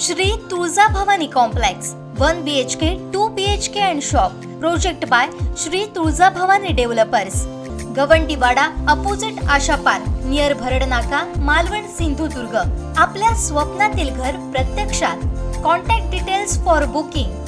Shri Tuljabhavani complex 1 BHK 2 BHK and shop project by Shri Tuljabhavani developers Gawandiwada opposite Asha park near भरड नाका मालवण सिंधुदुर्ग। आपल्या स्वप्नातील घर प्रत्यक्षात। Contact details for booking.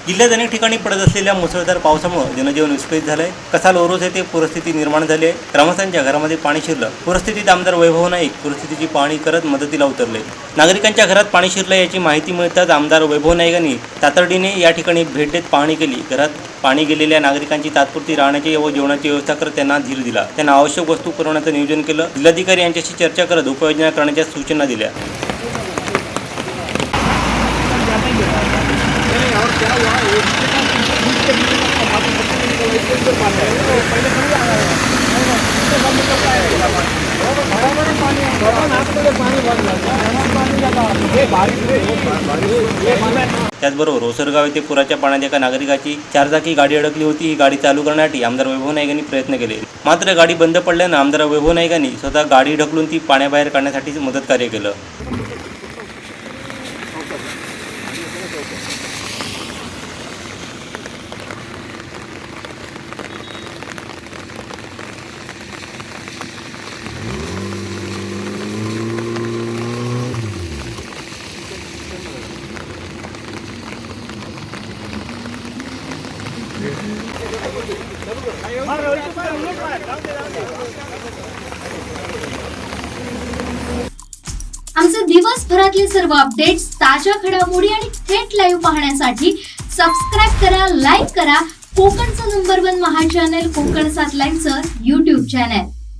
जिल्ह्यात अनेक ठिकाणी पडत असलेल्या मुसळधार पावसामुळे जनजीवन विस्कळीत झालंय। कसाल ओरोस येथे पूरस्थिती निर्माण झाली आहे। ग्रामस्थांच्या घरामध्ये पाणी शिरलं। पूरस्थितीत आमदार वैभव नाईक पूरस्थितीची पाहणी करत मदतीला उतरले। नागरिकांच्या घरात पाणी शिरलं याची माहिती मिळताच आमदार वैभव नाईकांनी तातडीने या ठिकाणी भेट देत पाहणी केली। घरात पाणी गेलेल्या नागरिकांची तात्पुरती राहण्याची व जेवणाची व्यवस्था करत त्यांना धीर दिला। त्यांना आवश्यक वस्तू पुरवण्याचं नियोजन केलं। जिल्हाधिकारी यांच्याशी चर्चा करत उपाययोजना करण्याच्या सूचना दिल्या। त्याचबरोबर ओसरगाव येथे पुराच्या पाण्यात एका नागरिकाची 4 चाकी गाडी अडकली होती। ही गाडी चालू करण्यासाठी आमदार वैभव नाईक यांनी प्रयत्न केले, मात्र गाडी बंद पडल्यानं आमदार वैभव नाईक यांनी स्वतः गाडी ढकलून ती पाण्याबाहेर काढण्यासाठी मदत कार्य केलं। आमचे दिवसभरातले सर्व अपडेट्स, ताज्या घडामोडी आणि थेट लाईव्ह पाहण्यासाठी सबस्क्राईब करा, लाईक करा कोकणचं नंबर 1 महा चॅनल कोकण 7 लाईव्हचं YouTube चॅनल।